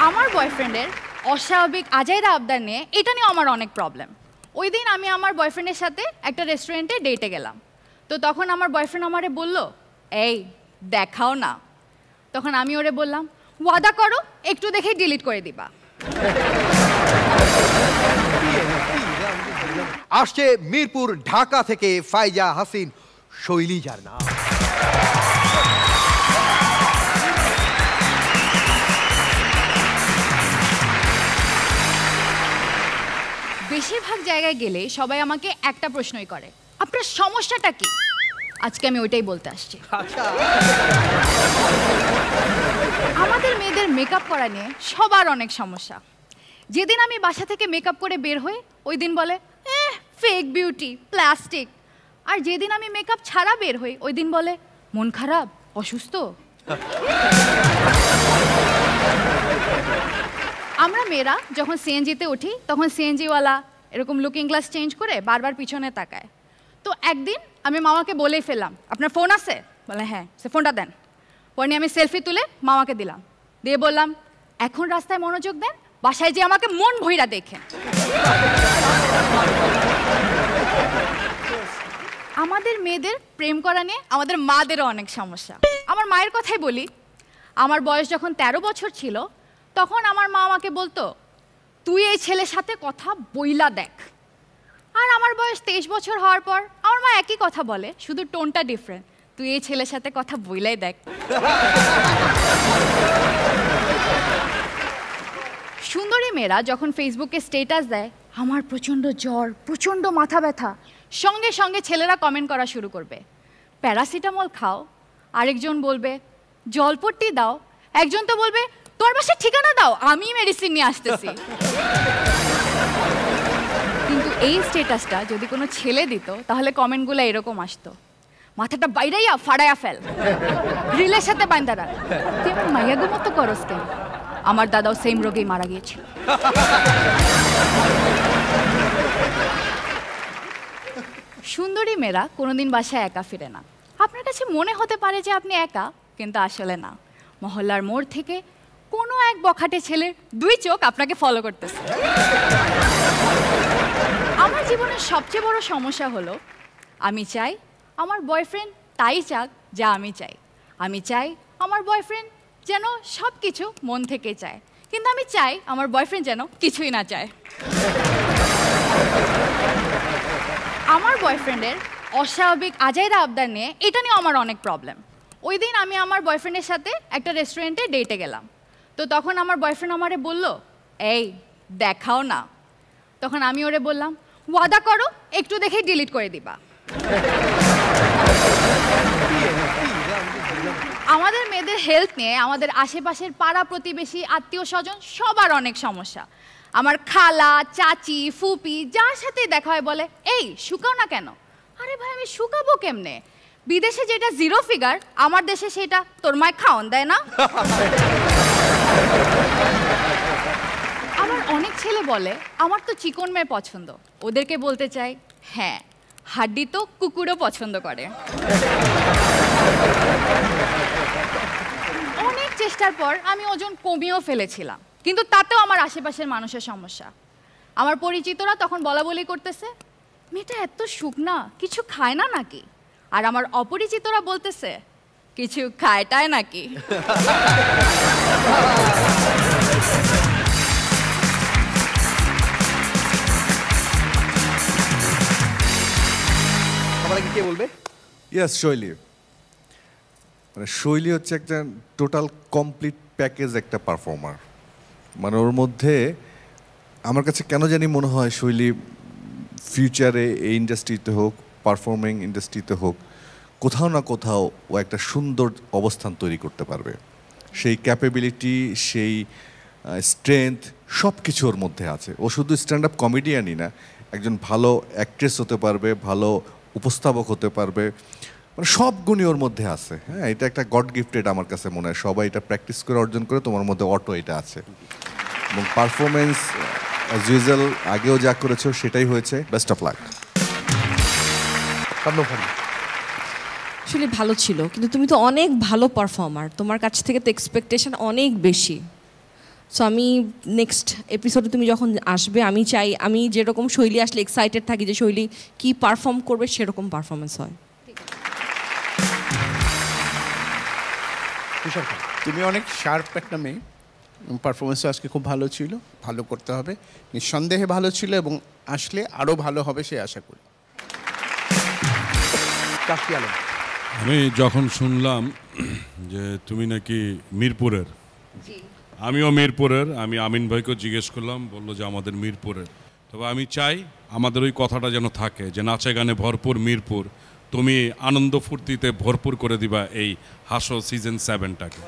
আমার বয়ফ্রেন্ডের অস্বাভাবিক আজাইরা আবদার নিয়ে এটা নিয়ে আমার অনেক প্রবলেম। ওই দিন আমি আমার বয়ফ্রেন্ডের সাথে একটা রেস্টুরেন্টে ডেটে গেলাম। তো তখন আমার বয়ফ্রেন্ড আমারে বলল, এই দেখাও না। তখন আমি ওরে বললাম, ওয়াদা করো একটু দেখেই ডিলিট করে দিবা। আসছে মিরপুর ঢাকা থেকে ফাইজা হাসিন শৈলীজার নাম। বেশিরভাগ জায়গায় গেলে সবাই আমাকে একটা প্রশ্নই করে, আপনার সমস্যাটা কি? আজকে আমি ওইটাই বলতে আসছি। আমাদের মেয়েদের মেকআপ করা নিয়ে সবার অনেক সমস্যা। যেদিন আমি বাসা থেকে মেকআপ করে বের হই ওই দিন বলে ফেক বিউটি, প্লাস্টিক। আর যেদিন আমি মেকআপ ছাড়া বের হই ওই দিন বলে মন খারাপ, অসুস্থ। আমরা মেয়েরা যখন সিএনজিতে উঠি তখন সিএনজিওয়ালা এরকম লুকিং গ্লাস চেঞ্জ করে বারবার পিছনে তাকায়। তো একদিন আমি মামাকে বলেই ফেললাম, আপনার ফোন আছে? বলে হ্যাঁ। সে ফোনটা দেন। পরে আমি সেলফি তুলে মামাকে দিলাম, দিয়ে বললাম এখন রাস্তায় মনোযোগ দেন, বাসায় যে আমাকে মন ভইরা দেখেন। আমাদের মেয়েদের প্রেম করা নিয়ে আমাদের মাদেরও অনেক সমস্যা। আমার মায়ের কথাই বলি, আমার বয়স যখন 13 বছর ছিল তখন আমার মা আমাকে বলতো, তুই এই ছেলের সাথে কথা বইলা দেখ। আর আমার বয়স 23 বছর হওয়ার পর আমার মা একই কথা বলে, শুধু টোনটা ডিফারেন্ট, তুই এই ছেলের সাথে কথা বইলাই দেখ। সুন্দরী মেয়েরা যখন ফেসবুকে স্ট্যাটাস দেয় আমার প্রচণ্ড জ্বর, প্রচণ্ড মাথা ব্যথা, সঙ্গে সঙ্গে ছেলেরা কমেন্ট করা শুরু করবে, প্যারাসিটামল খাও। আরেকজন বলবে জলপট্টি দাও। একজন তো বলবে তোর বাসার ঠিকানা দাও, আমি মেডিসিন নিয়ে আসতেছি। কিন্তু এই স্ট্যাটাসটা যদি কোনো ছেলে দিত তাহলে কমেন্টগুলো এরকম আসতো, মাথাটা বাইরাইয়া ফাড়াইয়া ফেল, গ্রিলের সাথে বান্ধা রাখ, তুই আমার মাইয়া গুমতো করস কেন? আমার দাদাও সেম রোগেই মারা গিয়েছিল। সুন্দরী মেয়েরা কোনোদিন বাসায় একা ফিরে না। আপনার কাছে মনে হতে পারে যে আপনি একা, কিন্তু আসলে না। মহল্লার মোড় থেকে কোনো এক বখাটে ছেলের 2 চোখ আপনাকে ফলো করতেছে। আমার জীবনের সবচেয়ে বড় সমস্যা হলো আমি চাই আমার বয়ফ্রেন্ড তাই চাক যা আমি চাই। আমি চাই আমার বয়ফ্রেন্ড যেন সব কিছু মন থেকে চায়, কিন্তু আমি চাই আমার বয়ফ্রেন্ড যেন কিছুই না চায়। আমার বয়ফ্রেন্ডের অস্বাভাবিক আজাইরা আবদার নিয়ে এটা নিয়ে আমার অনেক প্রবলেম। ওই দিন আমি আমার বয়ফ্রেন্ডের সাথে একটা রেস্টুরেন্টে ডেটে গেলাম। তো তখন আমার বয়ফ্রেন্ড আমারে বলল, এই দেখাও না। তখন আমি ওরে বললাম, ওয়াদা করো একটু দেখেই ডিলিট করে দিবা। আমাদের মেয়েদের হেলথ নিয়ে আমাদের আশেপাশের পাড়া প্রতিবেশী আত্মীয় স্বজন সবার অনেক সমস্যা। আমার খালা, চাচি, ফুপি যার সাথে দেখা হয় বলে, এই শুকাও না কেন? আরে ভাই আমি শুকাবো কেমনে? বিদেশে যেটা 0 ফিগার আমার দেশে সেটা তোর মায় খাওন দেয় না। আবার অনেক ছেলে বলে আমার তো চিকন মেয়ে পছন্দ। ওদেরকে বলতে চাই, হ্যাঁ হাড্ডি তো কুকুরও পছন্দ করে। অনেক চেষ্টার পর আমি ওজন কমিয়েও ফেলেছিলাম, কিন্তু তাতেও আমার আশেপাশের মানুষের সমস্যা। আমার পরিচিতরা তখন বলা বলি করতেছে, মেয়েটা এত শুকনা, কিছু খায় না নাকি? আর আমার অপরিচিতরা বলতেছে, কিছু খায়টায় নাকি? কে বলবে? ইয়েস, শৈলী। মানে শৈলী হচ্ছে একটা টোটাল কমপ্লিট প্যাকেজ একটা পারফর্মার। মানে ওর মধ্যে আমার কাছে কেন জানি মনে হয় শৈলী ফিউচারে এই ইন্ডাস্ট্রিতে হোক, পারফর্মিং ইন্ডাস্ট্রিতে হোক, কোথাও না কোথাও ও একটা সুন্দর অবস্থান তৈরি করতে পারবে। সেই ক্যাপেবিলিটি, সেই স্ট্রেংথ সব কিছু ওর মধ্যে আছে। ও শুধু স্ট্যান্ড আপ কমেডিয়ানই না, একজন ভালো অ্যাক্ট্রেস হতে পারবে, ভালো উপস্থাপক হতে পারবে, মানে সব গুণই ওর মধ্যে আছে। হ্যাঁ, এটা একটা গড গিফটেড আমার কাছে মনে হয়। সবাই এটা প্র্যাকটিস করে অর্জন করে, তোমার মধ্যে অটো এটা আছে। এবং পারফরমেন্স অ্যাজ ইউজুয়াল আগেও যা করেছো সেটাই হয়েছে। Best of luck. আসলে ভালো ছিল, কিন্তু তুমি তো অনেক ভালো পারফর্মার, তোমার কাছ থেকে তো এক্সপেকটেশন অনেক বেশি। সো আমি নেক্সট এপিসোডে তুমি যখন আসবে আমি চাই আমি যেরকম শৈলী আসলে এক্সাইটেড থাকি যে শৈলী কি পারফর্ম করবে সেরকম পারফরমেন্স হয়। তুষার খান। তুমি অনেক শার্প একটা মেয়ে, পারফরমেন্স আজকে খুব ভালো ছিল, ভালো করতে হবে, নিঃসন্দেহে ভালো ছিল এবং আসলে আরও ভালো হবে সে আশা করি। কাশফি আলম। আমি যখন শুনলাম যে তুমি নাকি মিরপুরের, আমিও মিরপুরের, আমি আমিন ভাইকেও জিজ্ঞেস করলাম, বললো যে আমাদের মিরপুরের। তবে আমি চাই আমাদের ওই কথাটা যেন থাকে যে নাচে গানে ভরপুর মিরপুর, তুমি আনন্দ ফুর্তিতে ভরপুর করে দিবা এই হাসো সিজন 7টাকে।